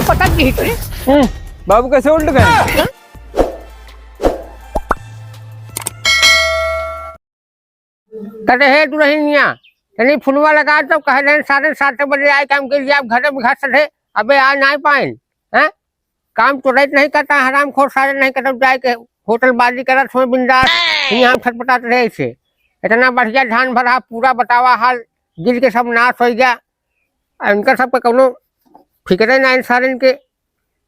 पता नहीं तुझे। बाबू कैसे उल्ट गए? कहते है तू नहीं यानी फुलवा लगा तो कह रहे 7:30 आए काम के लिए आप घर में घर से अबे आ नहीं पाए हैं काम तो रात नहीं करता हराम खोर सारे नहीं करता जाए के होटल बाजी करा थोड़े बिंदास यहाँ छटपटाते रहे इसे इतना बढ़िया धान भरा पूरा बतावा हाल गिर के सब नाश हो गया इनका सबका कोनो फिक्र ना सारे इनके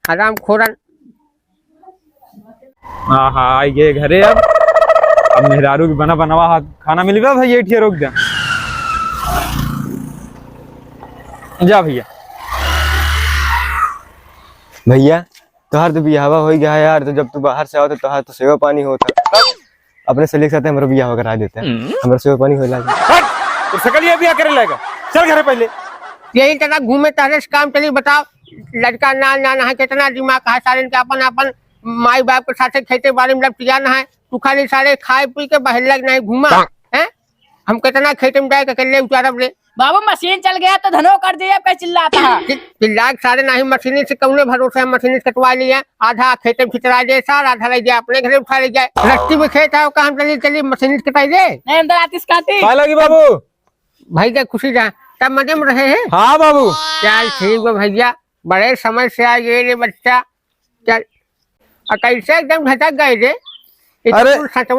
हराम खोरन। हाँ ये घरे अब मेहरारू की बना बनवा खाना मिल गया भैया ये रोक दिया जा भैया। भैया तुहार तो बियाह हो गया है यार, तो जब तू बाहर से आओ तो तुहार तो सेवा पानी होता अपने सलीके के साथ हमारा बियाह करा देते हैं हमारा सेवा पानी हो तो सकल ये बियाह करे लेगा चल घर पहले यही तरह घूमे तारे से काम चली बताओ लड़का ना ना है कितना दिमाग है सारे इनके अपन अपन माई बाप के साथ खेते बारे में पिया ना है तू खाली सारे खाए पी के बहल लग नहीं घूमा है हम कितना खेते में जाए अकेले उचारब रे बाबू मशीन चल गया तो धनो कर दिया क्या चिल्लाता है चिल्ला सारे नहीं मशीनी से कौने भरोसे मशीनी से कटवा लिया आधा खेते में खिचरा जाए सार आधा ले जाए अपने घर उठा ले जाए रस्ती में खेत है कहाँ चली चली मशीनी से कटाई दे नहीं अंदर आतिश खाती लगी बाबू भाई क्या खुशी जा तब मजे में रहे हैं। हाँ बाबू चल ठीक है भैया बड़े समय से आ गए रे बच्चा चल कैसे एकदम घटक गए रे अरे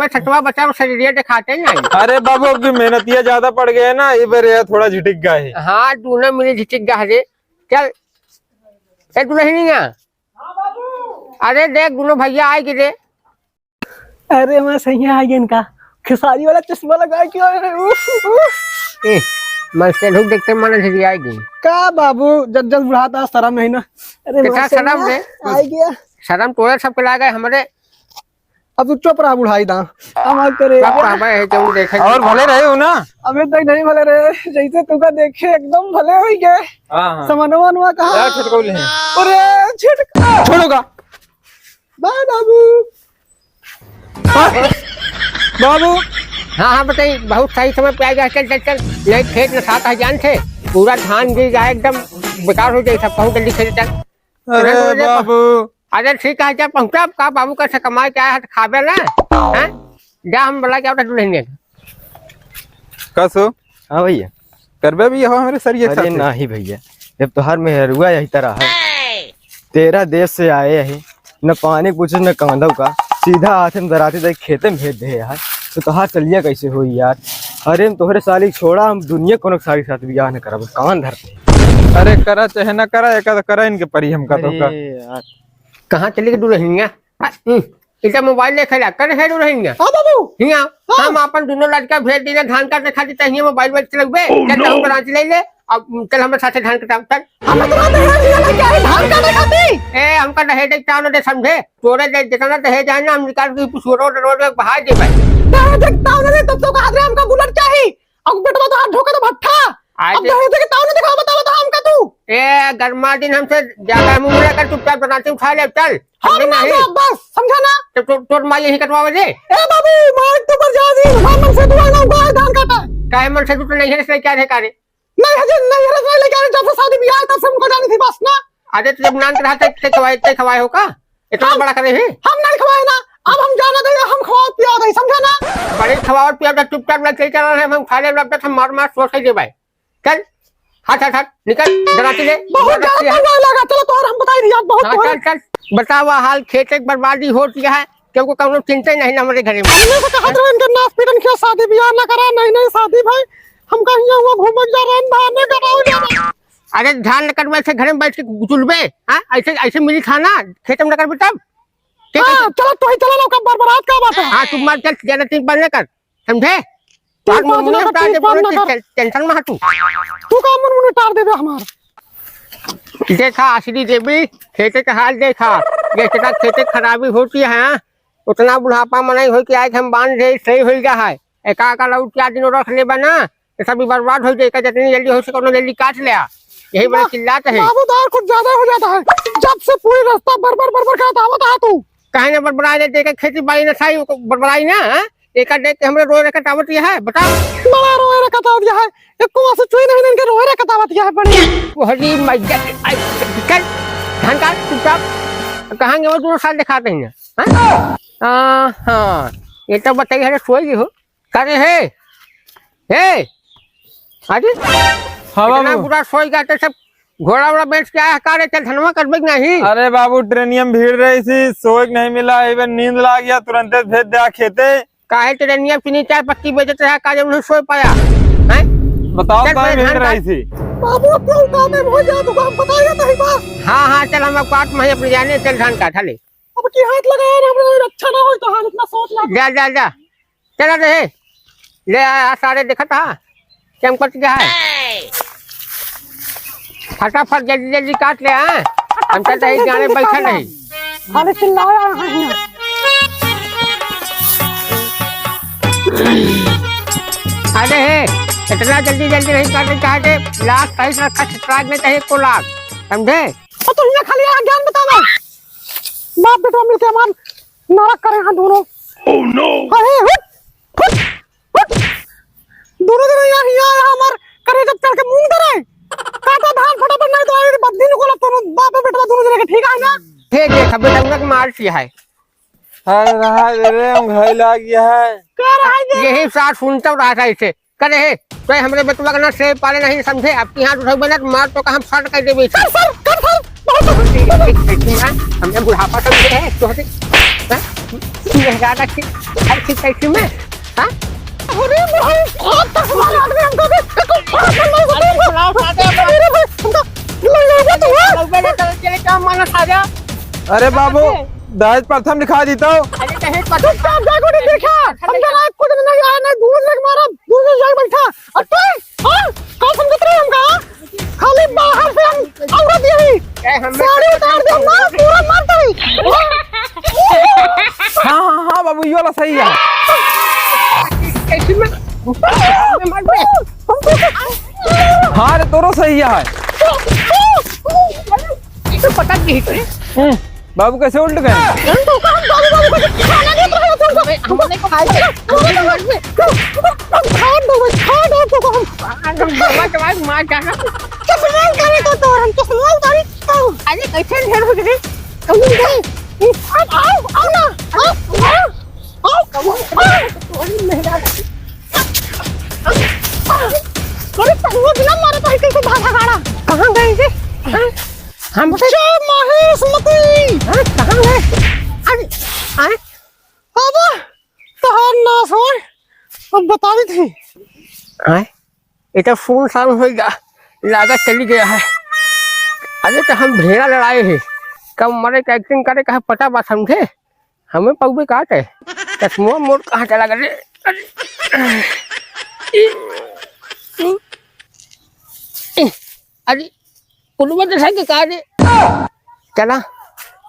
सटवा बच्चा शरीर दिखाते नहीं। अरे बाबू अब की मेहनतिया ज्यादा पड़ गए ना ये बार थोड़ा झिटक गए हाँ दोनों मिले झिटक गए रे चल तू नहीं अरे देख दोनों भैया आएगी रे। अरे मैं सही आ गया इनका खिसारी वाला चश्मा लगा के मैं से लोग देखते मन झिझी आएगी का बाबू जब जब बुढ़ाता शर्म नहीं ना। अरे कितना शर्म रे आ गया शर्म तोड़े सबके ला गए हमारे अब तू चुप रहा बुढ़ाई दा अब करे और भले रहे हो ना अबे तक नहीं भले रहे जैसे तू का देखे एकदम भले हो गए समनवा कहा अरे छिटका छोड़ोगा बाबू बाबू हाँ बताइए बहुत सही समय पे आएगा चल चल चल नहीं खेत न 7,000 थे पूरा धान गिर जाए एकदम बेकार हो जाए सब बहुत जल्दी खेत चल। अरे बाबू अरे ठीक है क्या पहुंचा का बाबू कैसे कमाए क्या है खावे ना हैं जा हम बोला क्या लेंगे कसो। हाँ भैया करबे भी हो हमारे सर ये अरे नहीं भैया जब तुहार मेहरुआ यही तरह है तेरा देश से आए है न पानी पूछे न कांदव का सीधा हाथ में दराते तक खेते में भेज दे यार तो तुहार चलिया कैसे हुई यार। अरे हम तोहरे साली छोड़ा हम दुनिया कोनो साली साथ बियाह न करब कान धरते। अरे करा चाहे न करा एक करा इनके परी हमका तो यार कहाँ चले गए दूल्हिया इसे मोबाइल ले खेला कर है दूल्हिया हिया हम अपन दोनों लड़का भेज देना धान काटने खातिर चाहिए मोबाइल में चलबे चल हम कराची ले ले अब चल हमारे साथे धान कटाव चल हम धान काटे खातिर ए हमका दहेज देता न दे समझे तोरे दे जितना दहेज है ना हम निकाल के पुछोरो रोड में बहा देबे दहेज देता न दे तब तो आदरे हमका बुलेट चाहिए अब बेटवा तो हाथ धोके तो भट्ठा अब दहेज के ताऊ ने दिखा बताओ तो हमका तू ए गरमा दिन हमसे ज्यादा मुंह में कर चुपचाप बनाते उठा ले चल हमने नहीं बस समझा ना तोर मां यही कटवावे दे ए बाबू मार तू पर जा दी मन से तू ना बाहर धान काटा काहे मन से तू तो नहीं है इसलिए क्या है कार्य नहीं हजर नहीं है इसलिए क्या जब से शादी ब्याह तब से हमको जानी थी बस ना अरे तू जब नान के रहते ते खवाए हो का इतना बड़ा करे है हम नहीं खवाए ना अब हम जाना दे हम खवा पिया दे समझा ना बड़े खवाओ पिया तो चुपचाप लग चल रहा है हम खा ले लगता हम मार सोच के दे भाई चल हाथ हाथ निकल डराती ले बहुत लगा चलो तो हम बता दिया बहुत चल चल बतावा हाल खेत एक बर्बादी हो गया है क्योंकि कौनो चिंता ही नहीं हमारे घर में हमने तो कहा था इनका नाच पीटन किया शादी ब्याह ना करा नहीं शादी भाई हम कहीं हुआ घूमने जा रहे हैं बहाने कराओ अरे ध्यान न करवे से घर में बैठ के गुचुलबे हां ऐसे ऐसे मिली खाना खेत में करबे तब चलो तो ही चलो ना कब बर्बाद का बात है हां तुम मत चल ज्यादा ठीक बनने कर समझे टेंशन में तू का मन उतार देबे हमार देखा आश्री देवी खेते का हाल देखा जैसे खेते खराबी होती है उतना बुढ़ापा में नहीं हो कि आज हम बांध दे सही हो गया है एक लौट क्या दिन रख ले बना तो सभी बर्बाद हो जाएगा जितनी जल्दी हो सके जल्दी काट लिया यही बड़ा चिल्लाते है कुछ ज्यादा हो जाता है जब से पूरी रास्ता बरबर खाता होता तू कहीं न बरबरा देते खेती बाड़ी न सही बरबराई ना एक देख के हमरे रोए कटावत है बता बड़ा रोए कटावत है एक को से चुई नहीं इनके रोए कटावत है बड़ी वही मज्जा धान काट चुपचाप। कहाँ गए वो दोनों साल दिखाते हैं? हाँ ये तो बताइए, अरे सोएगी हो करे है अरे हाँ इतना बाबू। बुरा सोएगा तो सब घोड़ा वोड़ा बेच के आया करे, चल धनवा कर नहीं। अरे बाबू ट्रेनियम भीड़ रही थी, सोए नहीं मिला, इवन नींद ला गया, तुरंत भेज दिया खेते। काहे ट्रेनिया पीनी चाय पत्ती बेचते रहा, काजे उन्हें सो पाया हैं? बताओ चल कहाँ भाई, भेज धान रही थी? बाबू अब क्यों काम है मुझे तो हम बताइए नहीं बात। हाँ चल हम आपको 8 महीने अपने जाने, चल धान काट ले। अब की हाथ लगाया ना हमने, अच्छा ना हो तो हाथ इतना सोच ला। जा चला रहे ले आया सारे देखा था चमकट क्या है। फटाफट जल्दी काट ले। हम चलते हैं जाने बैठा नहीं। खाली चिल्लाया है। अरे इतना जल्दी नहीं काटना चाहते, लाख सही से रखा छटराज में चाहिए को लाख, समझे? तो ये खाली ज्ञान बताना, बाप बेटा मिलके हमार नारक करे हैं दोनों। Oh no. अरे दोनों दिन यहाँ हमार करे जब चढ़ के मुंह करे काटा धान फटाफट, नहीं तो आए बद्दी निकोला दोनों बाप बेटा दोनों दिन के, ठीक है ना? हे देख अबे लगना कि मार सी है। अरे रहा दे रे, हम घर ला गया है। क्या रहा है यही साथ सुनता रहा था इसे करे है तो हमरे बेटवा ना से पाले नहीं, समझे? आपकी हाथ उठाओ ना मार तो हम शॉर्ट कर देबे। हमने बुढ़ापा समझे है तो ज्यादा हर चीज कैसी में। अरे भाई आज तक हमारे आदमी हमको अरे बाबू दहेज प्रथम लिखा दी तो। अरे दहेज पर देखा हम जरा कुछ नहीं आया, नहीं दूर से मारा, दूर से जाके बैठा। अच्छा हां कौन समझ रहे हम का खाली बाहर से हम औरत यही साड़ी उतार दे ना पूरा मारता ही। हाँ बाबू ये वाला सही है। कैसी में मार दे। हाँ रे तोरो सही है। तो पता नहीं बाबू कैसे उल्ट गए? हमने खाए मार जाना। अरे कैसे ढेर हो गए कहाँ गए थे? हम महेशमती कहाँ गए? अरे अरे बाबा तहार नाश हो अब बता दी थी। ये तो फोन साल होगा, लागत चली गया है। अरे तो हम भेड़ा लड़ाए हैं, कब मरे का एक्टिंग करे कहा पता बात, समझे? हमें पौबे काट है चश्मा मोड़ कहाँ चला गए? अरे कुलवा दशा के काटे चला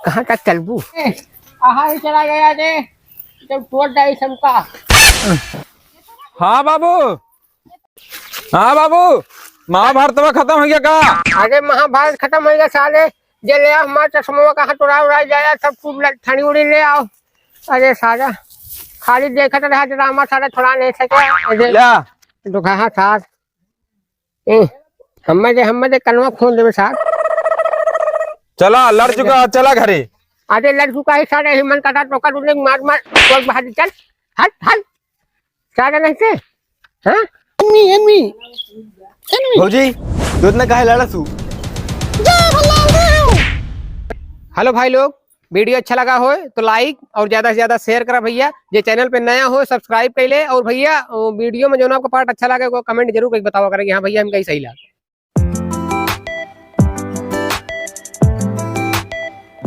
कहाँ तक चलबू? चला गया रे जब टूट जाए सबका। हाँ बाबू महाभारत खत्म हो गया का? अरे महाभारत खत्म हो गया साले, जे ले आओ हमारे चश्मा का हाथ उड़ा जाया, सब कुछ ठंडी उड़ी ले आओ। अरे सारा खाली देखा तो रहा ड्रामा, सारा थोड़ा नहीं सके तो कहा साथ हमें दे कनवा खोल देवे साथ। चला लड़ चुका, चला घरे। अरे लड़ चुका है सारे, हिमन का टोका दूने मार कोई बाहर चल हट सारा नहीं से। हाँ भौजी दूध न काहे लड़ा तू? हेलो भाई लोग, वीडियो अच्छा लगा हो तो लाइक और ज्यादा से ज्यादा शेयर करा भैया। जे चैनल पे नया हो सब्सक्राइब कर ले, और भैया वीडियो में जो ना आपको पार्ट अच्छा लगे वो कमेंट जरूर बताओ करेंगे हाँ भैया हम कहीं सही लगा।